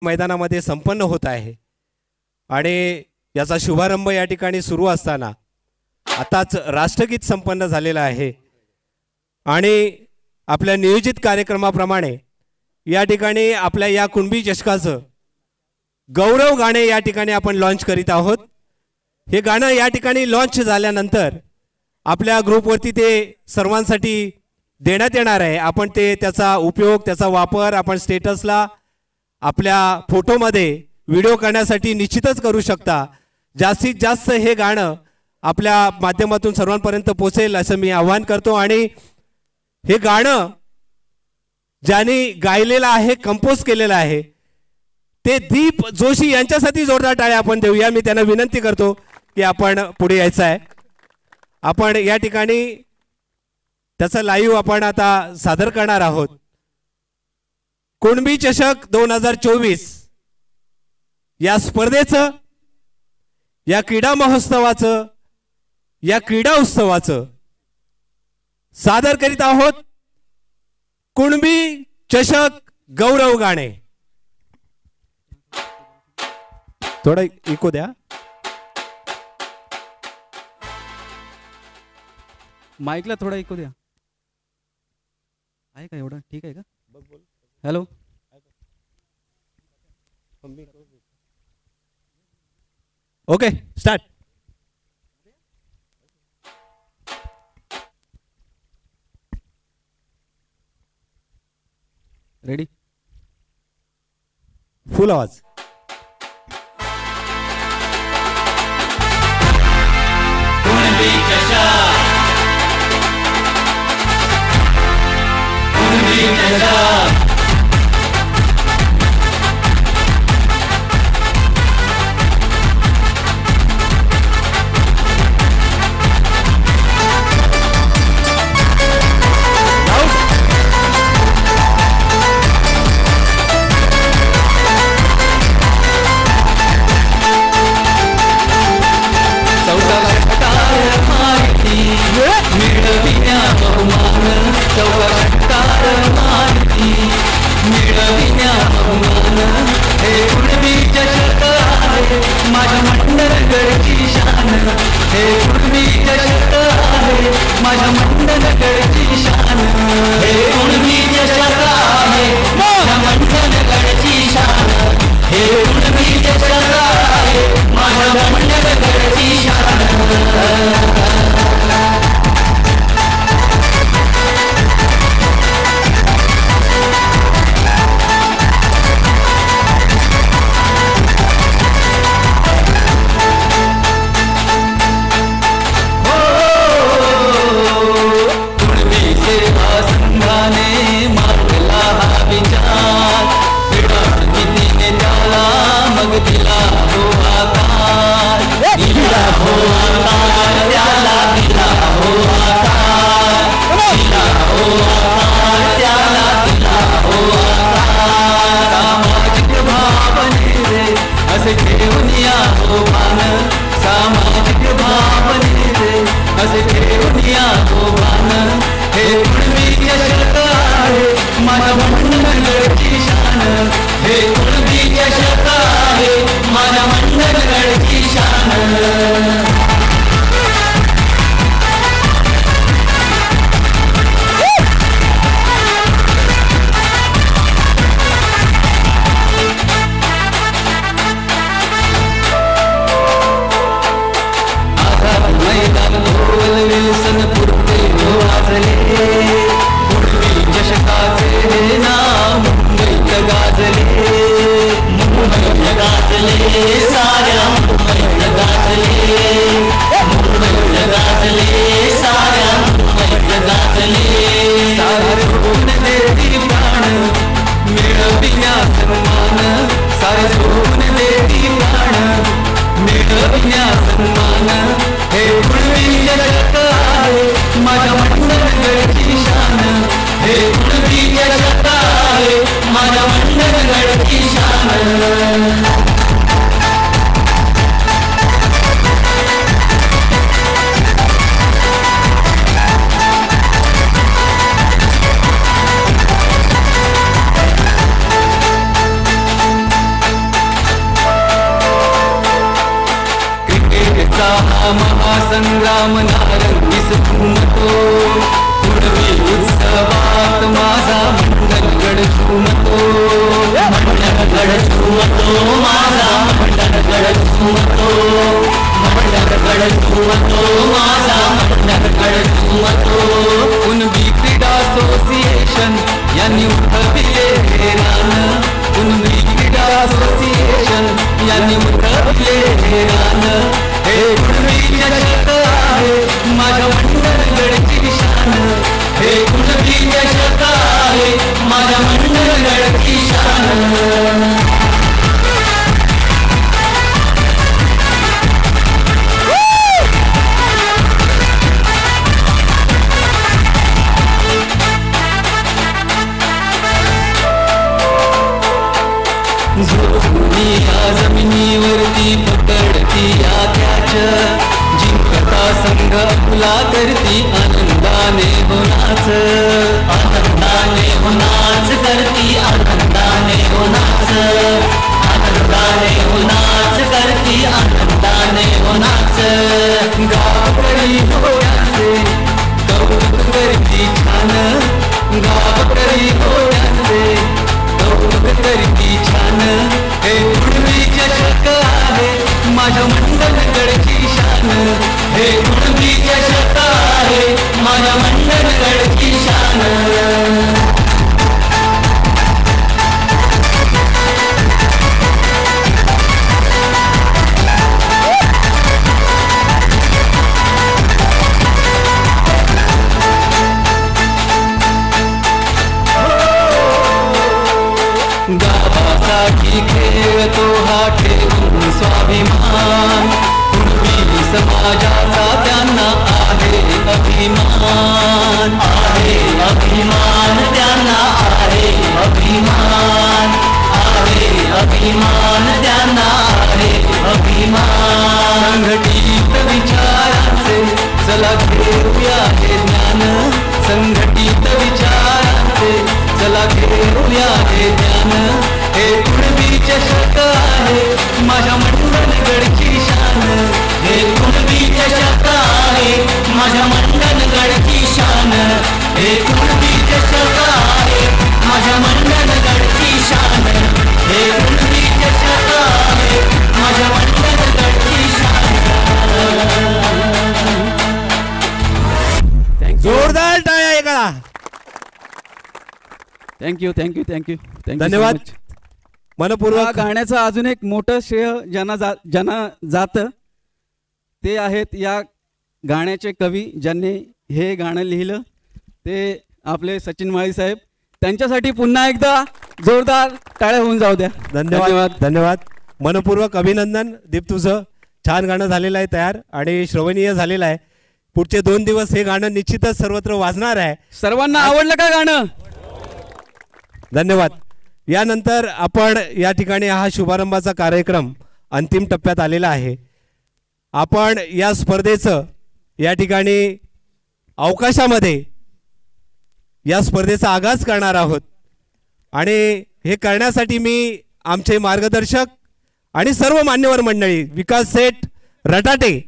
मैदानामध्ये संपन्न होत आहे आणि याचा शुभारंभ या ठिकाणी सुरू असताना आताच राष्ट्रगीत संपन्न झालेलं आहे आणि आपल्या नियोजित कार्यक्रमाप्रमाणे या ठिकाणी आपल्या या कुणबी चषकाचं गौरव गाणे या ठिकाणी आपण लॉन्च करीत आहोत। हे गाणं या ठिकाणी लॉन्च झाल्यानंतर आपल्या ग्रुपवरती ते सर्वांसाठी देण्यात येणार आहे। आपण ते त्याचा उपयोग त्याचा वापर आपण स्टेटसला आपल्या फोटोमध्ये व्हिडिओ करण्यासाठी निश्चितच करू शकता। जास्तीत जास्त हे गाणं आपल्या माध्यमातून सर्वांपर्यंत पोहोचेल असं मी आवाहन करतो आणि हे गाणं ज्यांनी गायलेलं आहे कंपोज केलेलं आहे ते दीप जोशी यांच्यासाठी जोरदार टाळ्या आपण देऊया। मी त्यांना विनंती करतो की आपण पुढे यायचं आहे। आपण या ठिकाणी त्याचा लाईव्ह आपण आता सादर करणार आहोत। कुणबी चषक 2024 या स्पर्धेचं या क्रीडा महोत्सवाचं या क्रीडा उत्सवाचं सादर करीत आहोत कुणबी चषक गौरव गाणे। थोड़ा इको द्या माईकला, थोडा इको द्या। आहे का एवढं ठीक आहे का? Hello okay start. रेडी फुल आवाज। हा महासंग्राम नारंगीस झुमतो, पुढवी उत्सवात माझा मंडलगड झुमतो, मंडलगड झुमतो माझा मंडलगड झुमतो, मंडलगड झुमतो माझा मंडलगड झुमतो. कुणबी क्रीडा असोसिएशन यांनी उठविले हे रान, कुणबी क्रीडा असोसिएशन यांनी उठविले हे रान. हे कुणबी चषक आहे माझ्या मंडलगडची शान, हे कुणबी चषक आहे माझ्या मंडलगडची शान. झोपणी या जमिनीवरती पकडती या त्याच, जिंकता संघ तुला करती आनंदाने होनाच, आनंदाने होनाच करती आनंदाने होनाच, आनंदाने होनाच करती आनंदाने होनाच. गावकरी होण्याचे कौतुक करती छान, गावकरी होण्याचे कौतुक करती छान. हे कुणबी चषक आहे माझ्या मंडलगडची शान, हे कुणबी चषक आहे माझ्या मंडलगडची शान. गावासाठी खेळतो हा ठेवून स्वाभिमान, कुणबी समाजाचा त्यांना आहे अभिमान, आहे अभिमान त्यांना आहे अभिमान, आहे अभिमान त्यांना आहे अभिमान. संघटित विचारांचे चला घेऊया हे ज्ञान, संघटित विचारांचे चला घेऊया हे ज्ञान. हे कुणबी चषक आहे माझ्या मंडलगडची शान, हे कुणबी चषक आहे माझ्या मंडलगडची शान, हे कुणबी चषक आहे माझ्या मंडलगडची शान, हे कुणबी चषक आहे माझ्या मंडलगडची शान. जोरदार टाळ्या ऐका. Thank you thank you thank you thank you. धन्यवाद. या मनपूर्वक गाण्याचं अजून एक मोठं श्रेय ज्यांना जातं ते आहेत या गाण्याचे कवी, ज्यांनी हे गाणं लिहिलं ते आपले सचिन माळी साहेब. त्यांच्यासाठी पुन्हा एकदा जोरदार टाळ्या होऊन जाऊ द्या. धन्यवाद. धन्यवाद. मनपूर्वक अभिनंदन. दीप तुझं छान गाणं झालेलं आहे तयार आणि श्रवणीय झालेलं आहे. पुढचे 2 दिवस हे गाणं निश्चितच सर्वत्र वाजणार आहे. सर्वांना आवडलं का गाणं? धन्यवाद. यानंतर आपण या ठिकाणी हा शुभारंभाचा कार्यक्रम अंतिम टप्प्यात आलेला आहे. आपण या स्पर्धेचं या ठिकाणी अवकाशामध्ये या स्पर्धेचा आगाज करणार आहोत आणि हे करण्यासाठी मी आमचे मार्गदर्शक आणि सर्व मान्यवर मंडळी विकास सेठ रटाटे